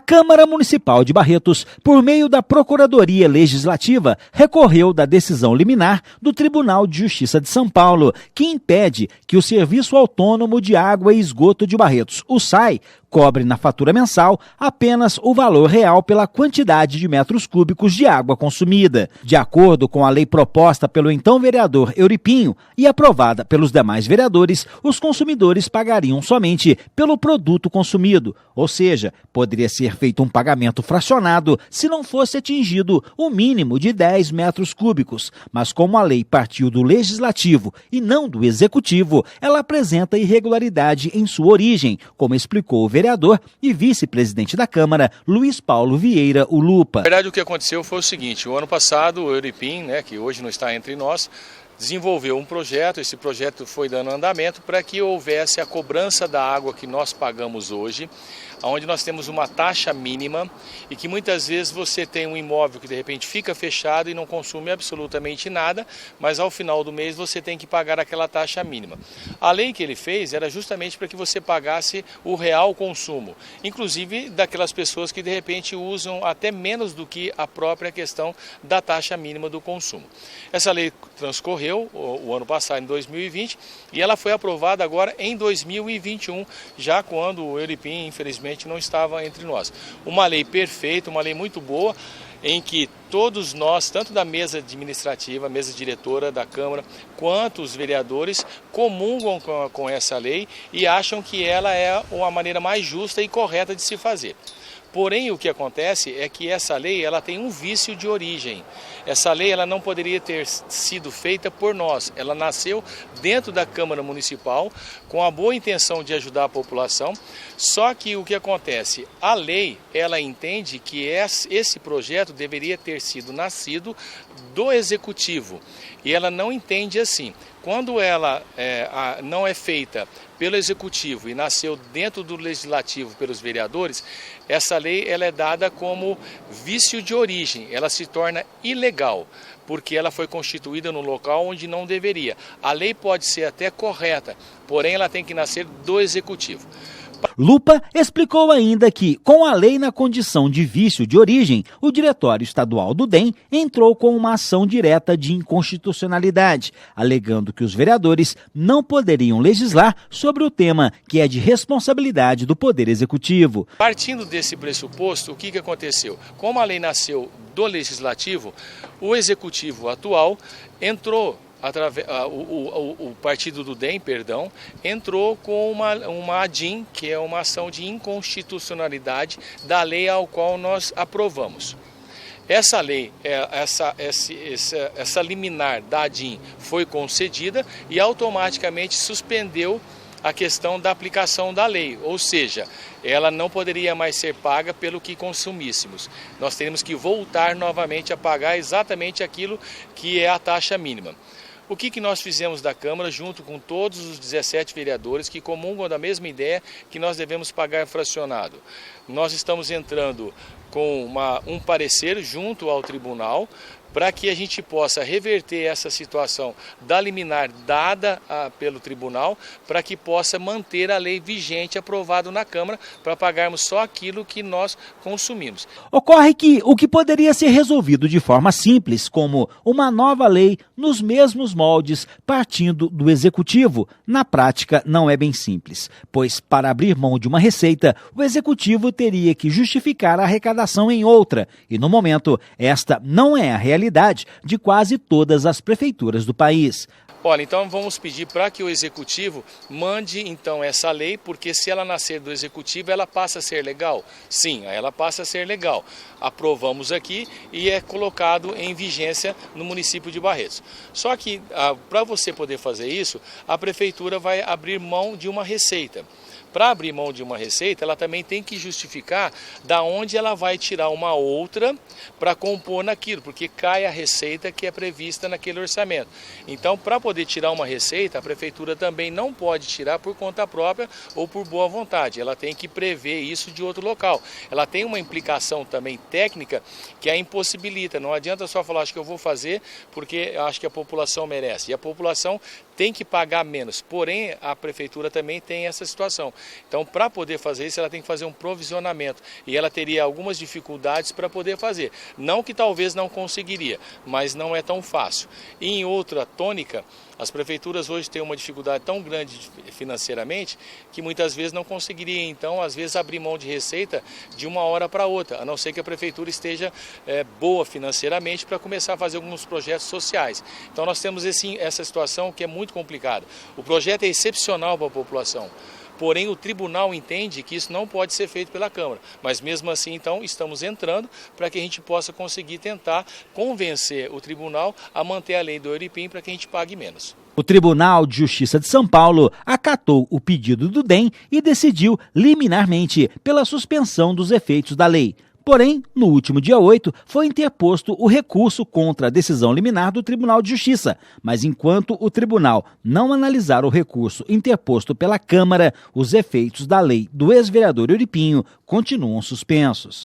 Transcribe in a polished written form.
Câmara Municipal de Barretos, por meio da Procuradoria Legislativa, recorreu da decisão liminar do Tribunal de Justiça de São Paulo, que impede que o Serviço Autônomo de Água e Esgoto de Barretos, o SAI, cobre na fatura mensal apenas o valor real pela quantidade de metros cúbicos de água consumida. De acordo com a lei proposta pelo então vereador Euripinho e aprovada pelos demais vereadores, os consumidores pagariam somente pelo produto consumido, ou seja, poderia ser feito um pagamento fracionado se não fosse atingido o mínimo de 10 metros cúbicos. Mas como a lei partiu do Legislativo e não do Executivo, ela apresenta irregularidade em sua origem, como explicou o vereador e vice-presidente da Câmara, Luiz Paulo Vieira, o Lupa. Na verdade, o que aconteceu foi o seguinte: o ano passado, o Euripinho, que hoje não está entre nós, desenvolveu um projeto. Esse projeto foi dando andamento para que houvesse a cobrança da água que nós pagamos hoje, onde nós temos uma taxa mínima e que muitas vezes você tem um imóvel que de repente fica fechado e não consome absolutamente nada, mas ao final do mês você tem que pagar aquela taxa mínima. A lei que ele fez era justamente para que você pagasse o real consumo, inclusive daquelas pessoas que de repente usam até menos do que a própria questão da taxa mínima do consumo. Essa lei transcorreu o ano passado, em 2020, e ela foi aprovada agora em 2021, já quando o Euripinho, infelizmente, não estava entre nós. Uma lei perfeita, uma lei muito boa, em que todos nós, tanto da mesa administrativa, mesa diretora da Câmara, quanto os vereadores, comungam com essa lei e acham que ela é uma maneira mais justa e correta de se fazer. Porém, o que acontece é que essa lei ela tem um vício de origem. Essa lei ela não poderia ter sido feita por nós. Ela nasceu dentro da Câmara Municipal com a boa intenção de ajudar a população. Só que o que acontece? A lei ela entende que esse projeto deveria ter sido nascido do Executivo. E ela não entende assim. Quando ela não é feita pelo Executivo e nasceu dentro do Legislativo pelos vereadores, essa lei ela é dada como vício de origem, ela se torna ilegal, porque ela foi constituída no local onde não deveria. A lei pode ser até correta, porém ela tem que nascer do Executivo. Lupa explicou ainda que, com a lei na condição de vício de origem, o Diretório Estadual do DEM entrou com uma ação direta de inconstitucionalidade, alegando que os vereadores não poderiam legislar sobre o tema que é de responsabilidade do Poder Executivo. Partindo desse pressuposto, o que aconteceu? Como a lei nasceu do Legislativo, o Executivo atual entrou, o partido do DEM, entrou com uma ADIM, que é uma ação de inconstitucionalidade da lei ao qual nós aprovamos. Essa lei, essa liminar da ADIM foi concedida e automaticamente suspendeu a questão da aplicação da lei, ou seja, ela não poderia mais ser paga pelo que consumíssemos. Nós teríamos que voltar novamente a pagar exatamente aquilo que é a taxa mínima. O que nós fizemos da Câmara, junto com todos os 17 vereadores que comungam da mesma ideia que nós devemos pagar fracionado? Nós estamos entrando com um parecer junto ao tribunal para que a gente possa reverter essa situação da liminar dada pelo tribunal, para que possa manter a lei vigente aprovada na Câmara, para pagarmos só aquilo que nós consumimos. Ocorre que o que poderia ser resolvido de forma simples, como uma nova lei nos mesmos moldes, partindo do Executivo, na prática não é bem simples, pois para abrir mão de uma receita, o Executivo teria que justificar a arrecadação em outra, e no momento esta não é a realidade de quase todas as prefeituras do país. Olha, então vamos pedir para que o Executivo mande então essa lei, porque se ela nascer do Executivo, ela passa a ser legal? Sim, ela passa a ser legal. Aprovamos aqui e é colocado em vigência no município de Barretos. Só que para você poder fazer isso, a Prefeitura vai abrir mão de uma receita. Para abrir mão de uma receita, ela também tem que justificar da onde ela vai tirar uma outra para compor naquilo, porque cai a receita que é prevista naquele orçamento. Então, para poder tirar uma receita, a Prefeitura também não pode tirar por conta própria ou por boa vontade. Ela tem que prever isso de outro local. Ela tem uma implicação também técnica que a impossibilita. Não adianta só falar, acho que eu vou fazer porque acho que a população merece. E a população tem que pagar menos. Porém, a Prefeitura também tem essa situação. Então, para poder fazer isso, ela tem que fazer um provisionamento e ela teria algumas dificuldades para poder fazer. Não que talvez não conseguiria, mas não é tão fácil. E em outra tônica, as prefeituras hoje têm uma dificuldade tão grande financeiramente que muitas vezes não conseguiria, então, às vezes, abrir mão de receita de uma hora para outra, a não ser que a prefeitura esteja boa financeiramente para começar a fazer alguns projetos sociais. Então, nós temos essa situação que é muito complicada. O projeto é excepcional para a população. Porém, o tribunal entende que isso não pode ser feito pela Câmara. Mas mesmo assim, então, estamos entrando para que a gente possa conseguir tentar convencer o tribunal a manter a lei do Euripim para que a gente pague menos. O Tribunal de Justiça de São Paulo acatou o pedido do DEM e decidiu liminarmente pela suspensão dos efeitos da lei. Porém, no último dia 8, foi interposto o recurso contra a decisão liminar do Tribunal de Justiça. Mas enquanto o tribunal não analisar o recurso interposto pela Câmara, os efeitos da lei do ex-vereador Euripinho continuam suspensos.